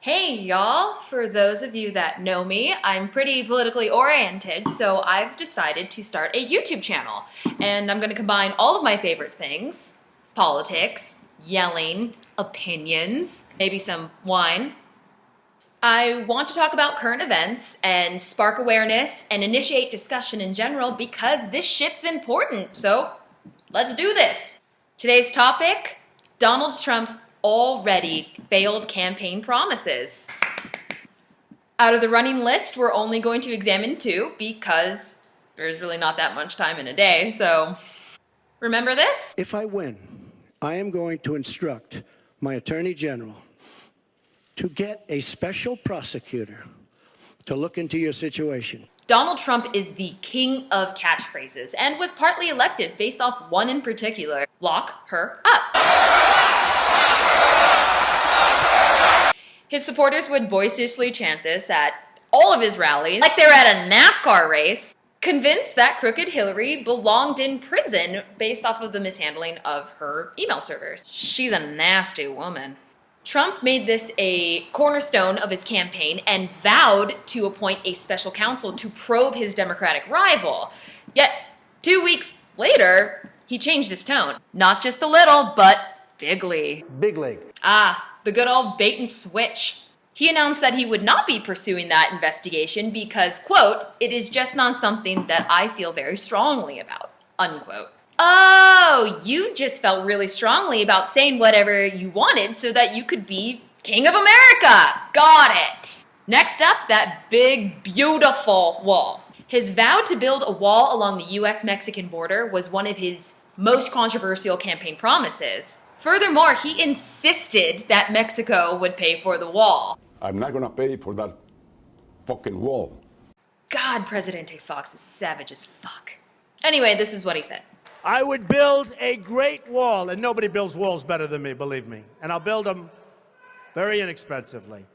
Hey y'all, for those of you that know me, I'm pretty politically oriented, so I've decided to start a YouTube channel. And I'm going to combine all of my favorite things: politics, yelling, opinions, maybe some wine. I want to talk about current events and spark awareness and initiate discussion in general because this shit's important, so let's do this. Today's topic: Donald Trump's already failed campaign promises. Out of the running list, we're only going to examine two because there's really not that much time in a day, so remember this? If I win, I am going to instruct my Attorney General to get a special prosecutor to look into your situation. Donald Trump is the king of catchphrases and was partly elected based off one in particular: lock her up. His supporters would boisterously chant this at all of his rallies, like they were at a NASCAR race, convinced that crooked Hillary belonged in prison based off of the mishandling of her email servers. She's a nasty woman. Trump made this a cornerstone of his campaign and vowed to appoint a special counsel to probe his Democratic rival. Yet, 2 weeks later, he changed his tone. Not just a little, but bigly. Big league. The good old bait and switch. He announced that he would not be pursuing that investigation because, quote, "it is just not something that I feel very strongly about," unquote. Oh, you just felt really strongly about saying whatever you wanted so that you could be King of America. Got it. Next up, that big, beautiful wall. His vow to build a wall along the US-Mexican border was one of his most controversial campaign promises. Furthermore, he insisted that Mexico would pay for the wall. I'm not gonna pay for that fucking wall. God, Presidente Fox is savage as fuck. Anyway, this is what he said. I would build a great wall, and nobody builds walls better than me, believe me. And I'll build them very inexpensively.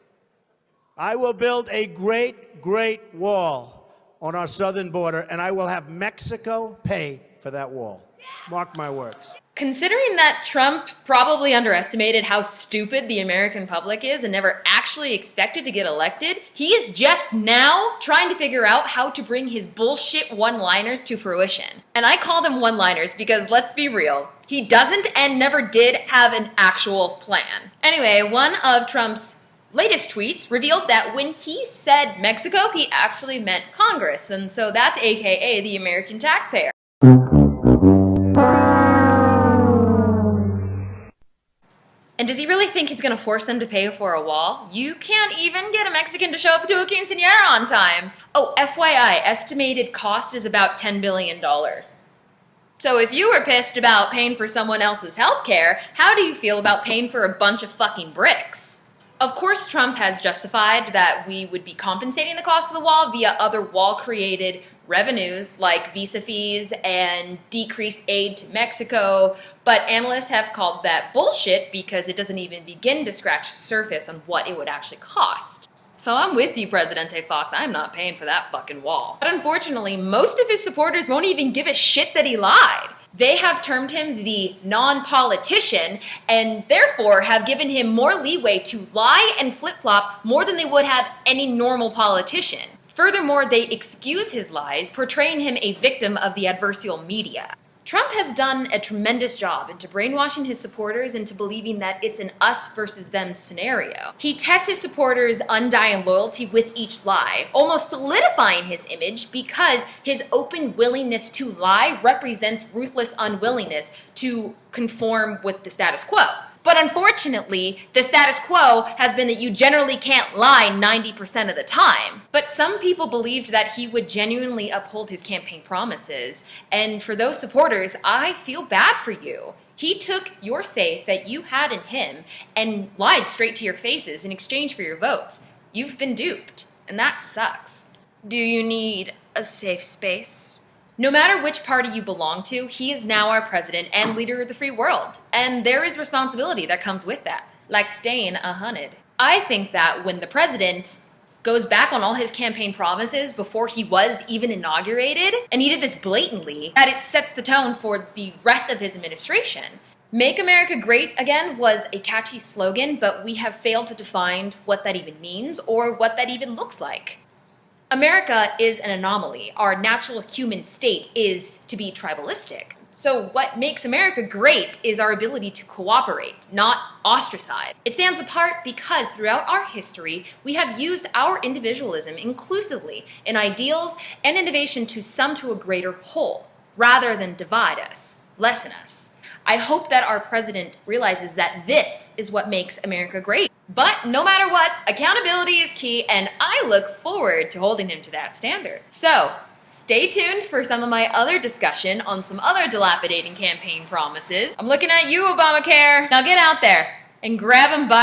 I will build a great, great wall on our southern border, and I will have Mexico pay for that wall. Mark my words. Considering that Trump probably underestimated how stupid the American public is and never actually expected to get elected, he is just now trying to figure out how to bring his bullshit one-liners to fruition. And I call them one-liners because, let's be real, he doesn't and never did have an actual plan. Anyway, one of Trump's latest tweets revealed that when he said Mexico, he actually meant Congress, and so that's AKA the American taxpayer. And does he really think he's going to force them to pay for a wall? You can't even get a Mexican to show up to a quinceañera on time. Oh, FYI, estimated cost is about $10 billion. So if you were pissed about paying for someone else's healthcare, how do you feel about paying for a bunch of fucking bricks? Of course, Trump has justified that we would be compensating the cost of the wall via other wall-created revenues like visa fees and decreased aid to Mexico, but analysts have called that bullshit because it doesn't even begin to scratch the surface on what it would actually cost. So I'm with you, Presidente Fox. I'm not paying for that fucking wall. But unfortunately, most of his supporters won't even give a shit that he lied. They have termed him the non-politician and therefore have given him more leeway to lie and flip-flop more than they would have any normal politician. Furthermore, they excuse his lies, portraying him a victim of the adversarial media. Trump has done a tremendous job into brainwashing his supporters into believing that it's an us versus them scenario. He tests his supporters' undying loyalty with each lie, almost solidifying his image because his open willingness to lie represents ruthless unwillingness to conform with the status quo. But unfortunately, the status quo has been that you generally can't lie 90% of the time. But some people believed that he would genuinely uphold his campaign promises. And for those supporters, I feel bad for you. He took your faith that you had in him and lied straight to your faces in exchange for your votes. You've been duped, and that sucks. Do you need a safe space? No matter which party you belong to, he is now our president and leader of the free world. And there is responsibility that comes with that, like staying 100. I think that when the president goes back on all his campaign promises before he was even inaugurated, and he did this blatantly, that it sets the tone for the rest of his administration. Make America Great Again was a catchy slogan, but we have failed to define what that even means or what that even looks like. America is an anomaly. Our natural human state is to be tribalistic. So what makes America great is our ability to cooperate, not ostracize. It stands apart because throughout our history, we have used our individualism inclusively in ideals and innovation to sum to a greater whole, rather than divide us, lessen us. I hope that our president realizes that this is what makes America great. But no matter what, accountability is key, and I look forward to holding him to that standard. So, stay tuned for some of my other discussion on some other dilapidating campaign promises. I'm looking at you, Obamacare. Now get out there and grab him by the